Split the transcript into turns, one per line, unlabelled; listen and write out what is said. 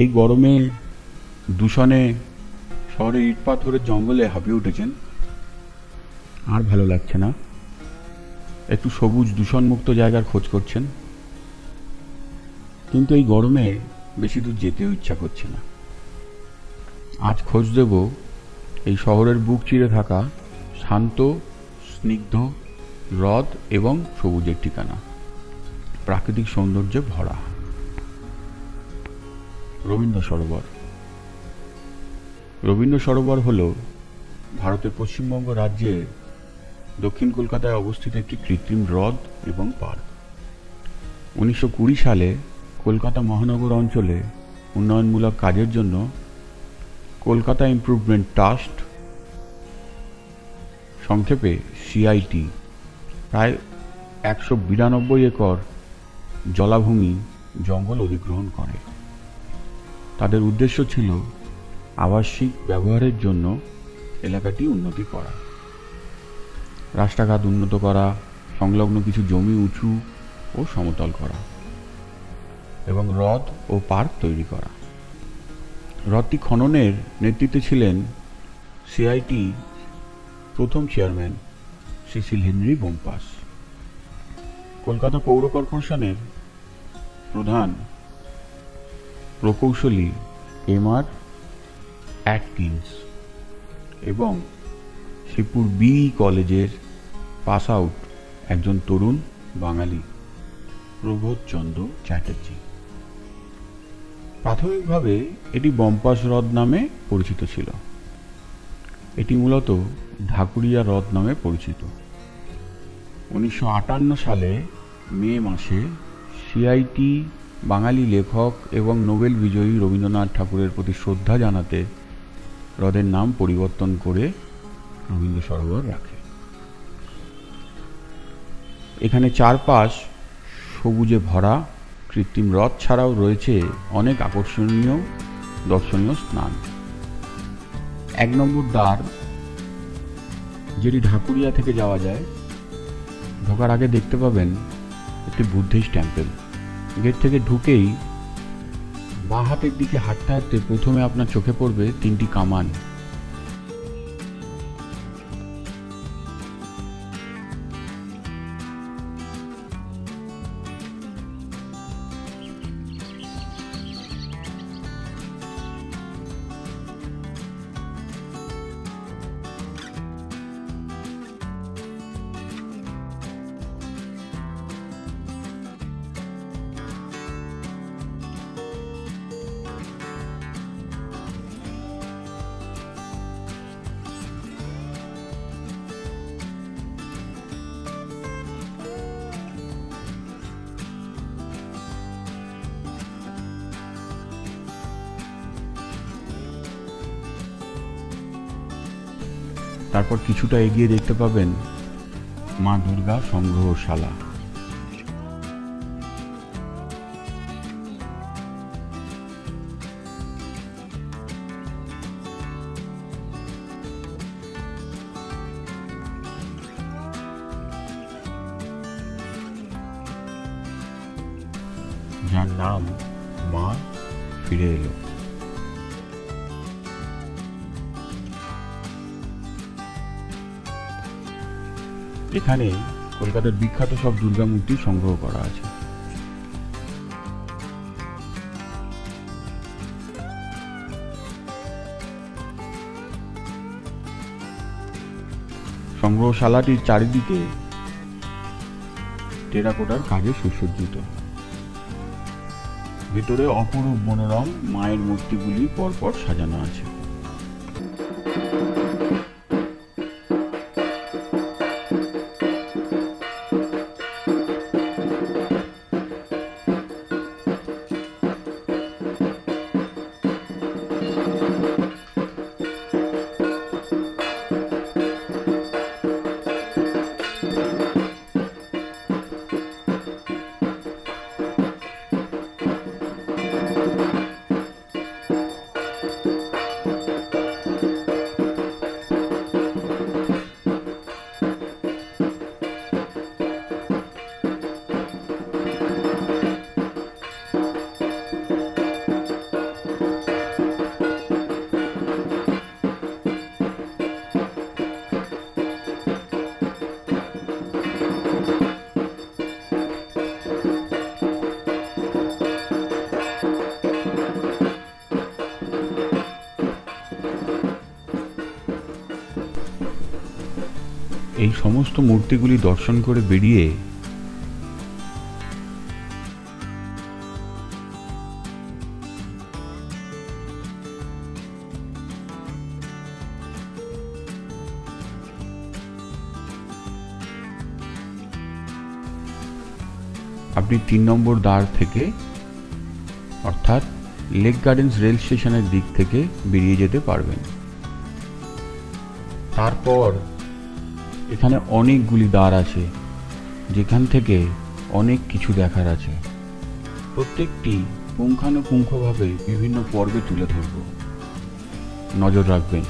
এই গরমে দূষণে শহরে ইট পাথরের জঙ্গলে হাঁপিয়ে উঠেছেন, আর ভালো লাগছে না। একটু সবুজ দূষণমুক্ত জায়গার খোঁজ করছেন, কিন্তু এই গরমে বেশি দূর যেতেও ইচ্ছা করছে না। আজ খোঁজ দেব এই শহরের বুক চিরে থাকা শান্ত, স্নিগ্ধ হ্রদ এবং সবুজের ঠিকানা, প্রাকৃতিক সৌন্দর্যে ভরা রবীন্দ্র সরোবর। রবীন্দ্র সরোবর হল ভারতের পশ্চিমবঙ্গ রাজ্যের দক্ষিণ কলকাতায় অবস্থিত একটি কৃত্রিম হ্রদ এবং পার্ক। 1920 সালে কলকাতা মহানগর অঞ্চলে উন্নয়নমূলক কাজের জন্য কলকাতা ইমপ্রুভমেন্ট ট্রাস্ট, সংক্ষেপে সিআইটি, প্রায় 192 একর জলাভূমি জঙ্গল অধিগ্রহণ করে। তাদের উদ্দেশ্য ছিল আবাসিক ব্যবহারের জন্য এলাকাটি উন্নতি করা, রাস্তাঘাট উন্নত করা, সংলগ্ন কিছু জমি উঁচু ও সমতল করা এবং হ্রদ ও পার্ক তৈরি করা। হ্রদটি খননের নেতৃত্বে ছিলেন সিআইটি প্রথম চেয়ারম্যান সিসিল হেনরি বোম্পাস। কলকাতা পৌর কর্পোরেশনের প্রধান প্রকৌশলী এমআর অ্যাটকিন্স এবং শিবপুর বি কলেজের পাস আউট একজন তরুণ বাঙালি প্রবোধচন্দ্র চ্যাটার্জি। প্রাথমিকভাবে এটি বম্পাস হ্রদ নামে পরিচিত ছিল। এটি মূলত ঢাকুরিয়া হ্রদ নামে পরিচিত। 1958 সালে মে মাসে সিআইটি বাঙালি লেখক এবং নোবেল বিজয়ী রবীন্দ্রনাথ ঠাকুরের প্রতি শ্রদ্ধা জানাতে হ্রদের নাম পরিবর্তন করে রবীন্দ্র সরোবর রাখে। এখানে চারপাশ সবুজে ভরা কৃত্রিম হ্রদ ছাড়াও রয়েছে অনেক আকর্ষণীয় দর্শনীয় স্থান। 1 নম্বর দ্বার, যেটি ঢাকুরিয়া থেকে যাওয়া যায়, ঢোকার আগে দেখতে পাবেন একটি বুদ্ধিস্ট টেম্পল। গেট থেকে ঢুকেই বাঁ হাতের দিকে হাঁটতে হাঁটতে প্রথমে আপনার চোখে পড়বে 3টি কামান। তারপর কিছুটা এগিয়ে দেখতে পাবেন মা দুর্গা সংগ্রহশালা। যার নাম মা ফিরে এলো। এখানে কলকাতার বিখ্যাত সব দুর্গা মূর্তি সংগ্রহ করা আছে। সংগ্রহশালাটির চারিদিকে টেরাকোটার কাজে সুসজ্জিত। ভেতরে অপরূপ মনোরম মায়ের মূর্তিগুলি পরপর সাজানো আছে। এই সমস্ত মূর্তিগুলি দর্শন করে বেরিয়ে আপনি 3 নম্বর দ্বার থেকে অর্থাৎ লেক গার্ডেন্স রেল স্টেশনের দিক থেকে বেরিয়ে যেতে পারবেন। তারপর এখানে অনেকগুলি দ্বার আছে, যেখান থেকে অনেক কিছু দেখার আছে। প্রত্যেকটি পুঙ্খানুপুঙ্খভাবে বিভিন্ন পর্বে তুলে ধরব, নজর রাখবেন।